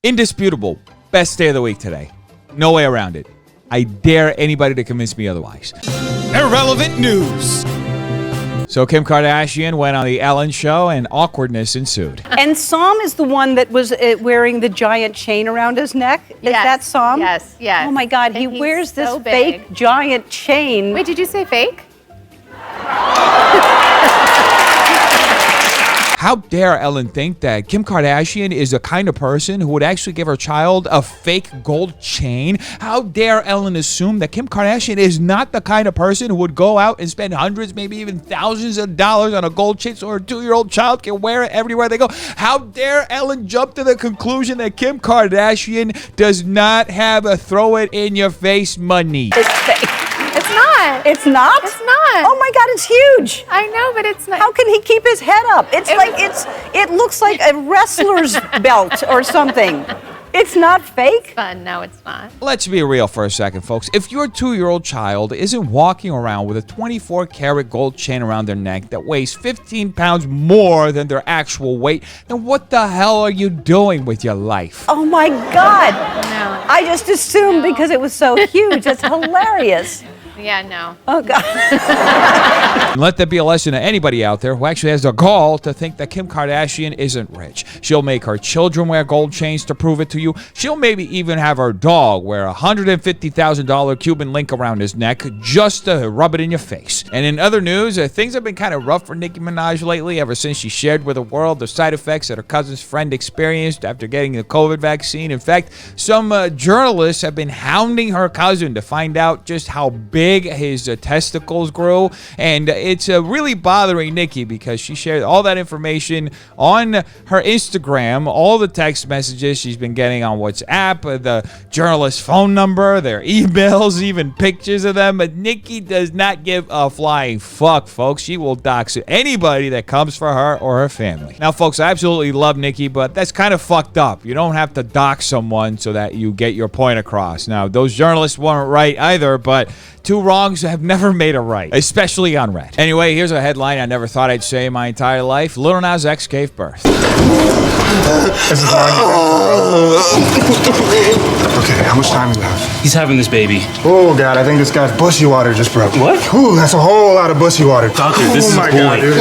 Indisputable. Best day of the week today. No way around it. I dare anybody to convince me otherwise. Irrelevant news. So Kim Kardashian went on the Ellen show and awkwardness ensued. And Sam is the one that was wearing the giant chain around his neck. Is that Sam? Yes, yes. Oh my God, he wears this fake giant chain. Wait, did you say fake? How dare Ellen think that Kim Kardashian is the kind of person who would actually give her child a fake gold chain? How dare Ellen assume that Kim Kardashian is not the kind of person who would go out and spend hundreds, maybe even thousands of dollars on a gold chain so her 2-year-old child can wear it everywhere they go? How dare Ellen jump to the conclusion that Kim Kardashian does not have a throw-it-in-your-face money? It's fake. It's not. It's not? It's not. Oh my God, it's huge. I know, but it's not. How can he keep his head up? It looks like a wrestler's belt or something. It's not fake. Fun. No, it's not. Let's be real for a second, folks. If your 2-year-old child isn't walking around with a 24-karat gold chain around their neck that weighs 15 pounds more than their actual weight, then what the hell are you doing with your life? Oh my God. No. I just assumed because it was so huge. That's hilarious. Yeah, no. Oh God. And let that be a lesson to anybody out there who actually has the gall to think that Kim Kardashian isn't rich. She'll make her children wear gold chains to prove it to you. She'll maybe even have her dog wear a $150,000 Cuban link around his neck just to rub it in your face. And in other news, things have been kind of rough for Nicki Minaj lately ever since she shared with the world the side effects that her cousin's friend experienced after getting the COVID vaccine. In fact, some journalists have been hounding her cousin to find out just how big his testicles grew, and it's really bothering Nicki because she shared all that information on her Instagram, all the text messages she's been getting on WhatsApp, the journalist's phone number, their emails, even pictures of them. But Nicki does not give a flying fuck, folks. She will dox anybody that comes for her or her family. Now, folks, I absolutely love Nicki, but that's kind of fucked up. You don't have to dox someone so that you get your point across. Now, those journalists weren't right either, but two wrongs have never made a right, especially on Red. Anyway, here's a headline I never thought I'd say in my entire life. Lil Nas X gave birth. Okay, how much time is left? He's having this baby. Oh God, I think this guy's bushy water just broke. What? Ooh, that's a whole lot of bushy water. Doctor, this is a boy. God, dude.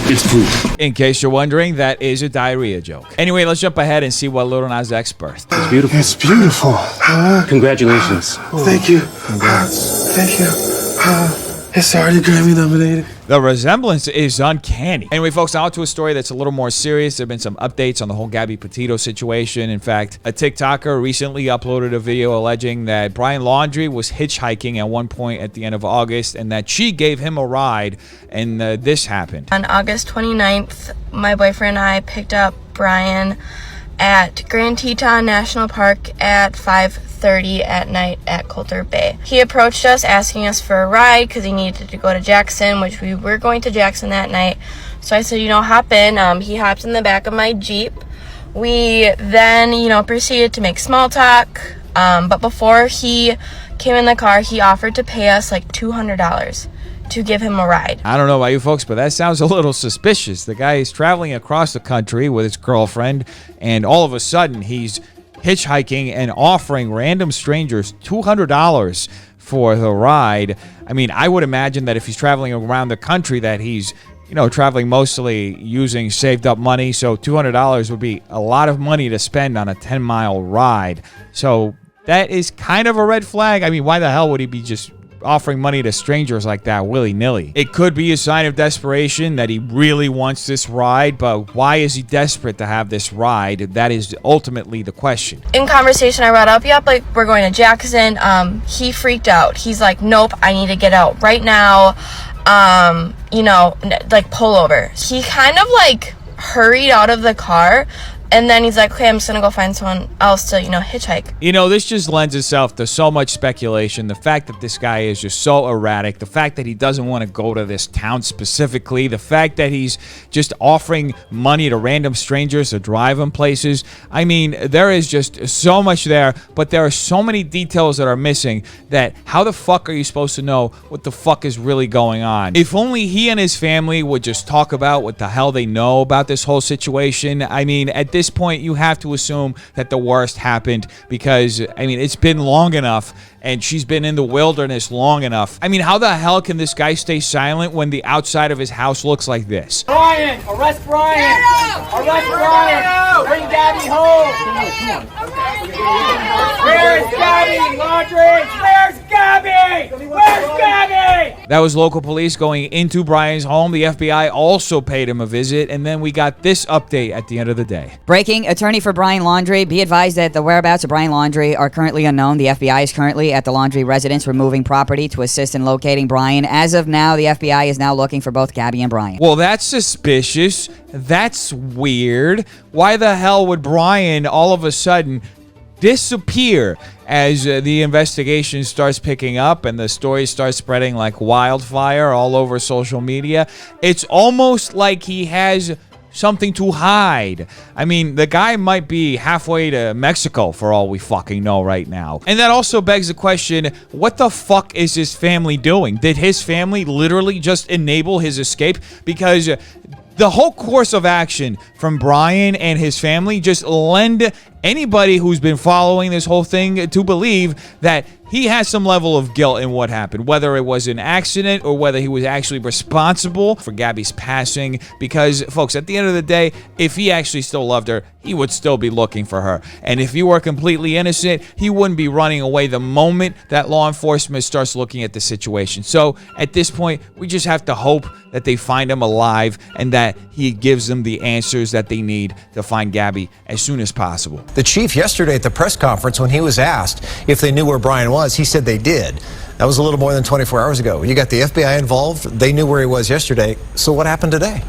It's poop. In case you're wondering, that is a diarrhea joke. Anyway, let's jump ahead and see what Lil Nas X birthed. It's beautiful. It's beautiful. Congratulations. Thank you. Thank you. It's already Grammy nominated. The resemblance is uncanny. Anyway, folks, now to a story that's a little more serious. There have been some updates on the whole Gabby Petito situation. In fact, a TikToker recently uploaded a video alleging that Brian Laundrie was hitchhiking at one point at the end of August and that she gave him a ride, and this happened. On August 29th, my boyfriend and I picked up Brian at Grand Teton National Park at 5:30 at night at Coulter Bay. He approached us asking us for a ride because he needed to go to Jackson, which we were going to Jackson that night. So I said, hop in. He hopped in the back of my Jeep. We then, proceeded to make small talk. But before he came in the car, he offered to pay us like $200 to give him a ride. I don't know about you folks, but that sounds a little suspicious. The guy is traveling across the country with his girlfriend, and all of a sudden he's hitchhiking and offering random strangers $200 for the ride. I mean, I would imagine that if he's traveling around the country that he's traveling mostly using saved up money, so $200 would be a lot of money to spend on a 10-mile ride. So that is kind of a red flag. I mean, why the hell would he be just offering money to strangers like that willy-nilly? It could be a sign of desperation that he really wants this ride, but why is he desperate to have this ride? That is ultimately the question. In conversation, I brought up, we're going to Jackson. He freaked out. He's like, nope, I need to get out right now. Pull over. He kind of hurried out of the car. And then he's like, okay, I'm just going to go find someone else to, hitchhike. This just lends itself to so much speculation. The fact that this guy is just so erratic, the fact that he doesn't want to go to this town specifically, the fact that he's just offering money to random strangers to drive him places. I mean, there is just so much there, but there are so many details that are missing that how the fuck are you supposed to know what the fuck is really going on? If only he and his family would just talk about what the hell they know about this whole situation. I mean, at this point, you have to assume that the worst happened because, I mean, it's been long enough and she's been in the wilderness long enough. I mean, how the hell can this guy stay silent when the outside of his house looks like this? Brian! Arrest Brian! Arrest Brian! Bring Gabby home! Where's Gabby? Laundrie! Where's Gabby? Where's Gabby? That was local police going into Brian's home. The FBI also paid him a visit, and then we got this update at the end of the day. Breaking, attorney for Brian Laundrie. Be advised that the whereabouts of Brian Laundrie are currently unknown. The FBI is currently at the Laundrie residence removing property to assist in locating Brian. As of now, the FBI is now looking for both Gabby and Brian. Well, that's suspicious. That's weird. Why the hell would Brian all of a sudden disappear as the investigation starts picking up and the story starts spreading like wildfire all over social media? It's almost like he has something to hide. I mean, the guy might be halfway to Mexico for all we fucking know right now. And that also begs the question, what the fuck is his family doing? Did his family literally just enable his escape? Because the whole course of action from Brian and his family just lend anybody who's been following this whole thing to believe that he has some level of guilt in what happened, whether it was an accident or whether he was actually responsible for Gabby's passing. Because, folks, at the end of the day, if he actually still loved her, he would still be looking for her. And if he were completely innocent, he wouldn't be running away the moment that law enforcement starts looking at the situation. So, at this point, we just have to hope that they find him alive and that he gives them the answers that they need to find Gabby as soon as possible. The chief yesterday at the press conference, when he was asked if they knew where Brian was, he said they did. That was a little more than 24 hours ago. You got the FBI involved. They knew where he was yesterday. So what happened today?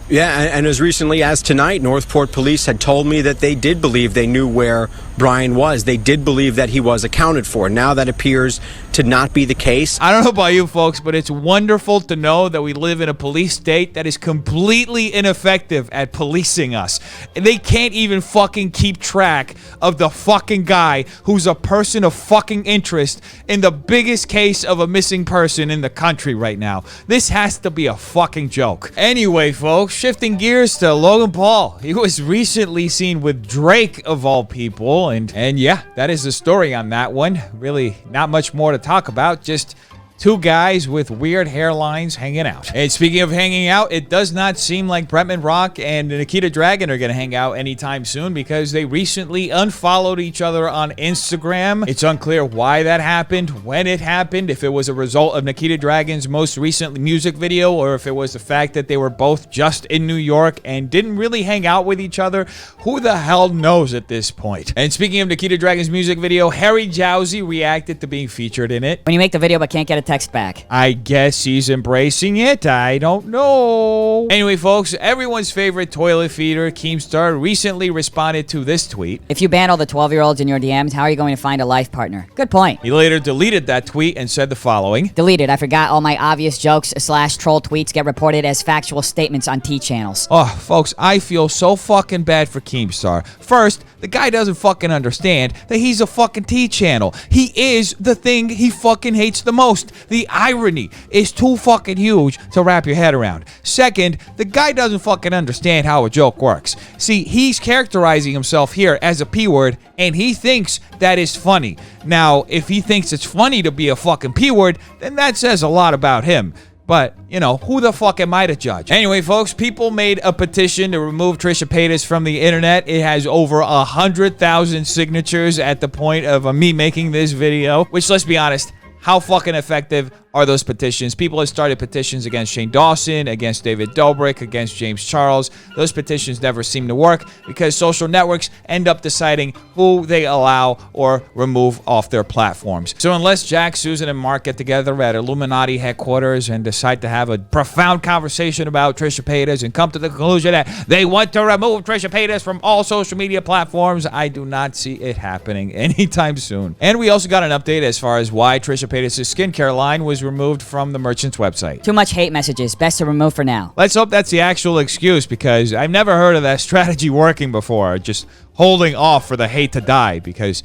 Yeah, and as recently as tonight, Northport police had told me that they did believe they knew where Brian was. They did believe that he was accounted for. Now that appears to not be the case. I don't know about you folks, but it's wonderful to know that we live in a police state that is completely ineffective at policing us. They can't even fucking keep track of the fucking guy who's a person of fucking interest in the biggest case of a missing person in the country right now. This has to be a fucking joke. Anyway, folks, shifting gears to Logan Paul. He was recently seen with Drake, of all people, and yeah, that is the story on that one. Really not much more to talk about, just two guys with weird hairlines hanging out. And speaking of hanging out, it does not seem like Bretman Rock and Nikita Dragon are going to hang out anytime soon because they recently unfollowed each other on Instagram. It's unclear why that happened, when it happened, if it was a result of Nikita Dragon's most recent music video or if it was the fact that they were both just in New York and didn't really hang out with each other. Who the hell knows at this point? And speaking of Nikita Dragon's music video, Harry Jowsey reacted to being featured in it. When you make the video but can't get a text back. I guess he's embracing it. I don't know. Anyway, folks, everyone's favorite toilet feeder, Keemstar, recently responded to this tweet. If you ban all the 12-year-olds in your DMs, how are you going to find a life partner? Good point. He later deleted that tweet and said the following. Deleted. I forgot all my obvious jokes / troll tweets get reported as factual statements on T channels. Oh, folks, I feel so fucking bad for Keemstar. First, the guy doesn't fucking understand that he's a fucking T channel. He is the thing he fucking hates the most. The irony is too fucking huge to wrap your head around. Second, the guy doesn't fucking understand how a joke works. See, he's characterizing himself here as a P word, and he thinks that is funny. Now, if he thinks it's funny to be a fucking P word, then that says a lot about him. But, you know, who the fuck am I to judge? Anyway, folks, people made a petition to remove Trisha Paytas from the internet. It has over 100,000 signatures at the point of me making this video, which, let's be honest, how fucking effective are those petitions? People have started petitions against Shane Dawson, against David Dobrik, against James Charles. Those petitions never seem to work because social networks end up deciding who they allow or remove off their platforms. So unless Jack, Susan, and Mark get together at Illuminati headquarters and decide to have a profound conversation about Trisha Paytas and come to the conclusion that they want to remove Trisha Paytas from all social media platforms, I do not see it happening anytime soon. And we also got an update as far as why Trisha Paytas' skincare line was removed from the merchant's website. Too much hate messages. Best to remove for now. Let's hope that's the actual excuse because I've never heard of that strategy working before. Just holding off for the hate to die because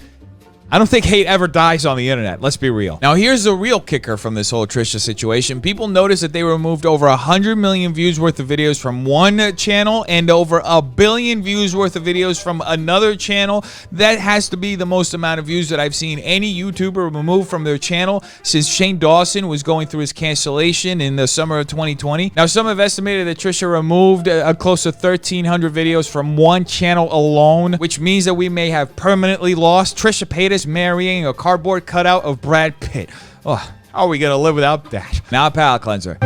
I don't think hate ever dies on the internet. Let's be real. Now, here's the real kicker from this whole Trisha situation. People noticed that they removed over 100 million views worth of videos from one channel and over 1 billion views worth of videos from another channel. That has to be the most amount of views that I've seen any YouTuber remove from their channel since Shane Dawson was going through his cancellation in the summer of 2020. Now, some have estimated that Trisha removed close to 1,300 videos from one channel alone, which means that we may have permanently lost Trisha Paytas marrying a cardboard cutout of Brad Pitt. Oh, how are we going to live without that? Now, palate cleanser.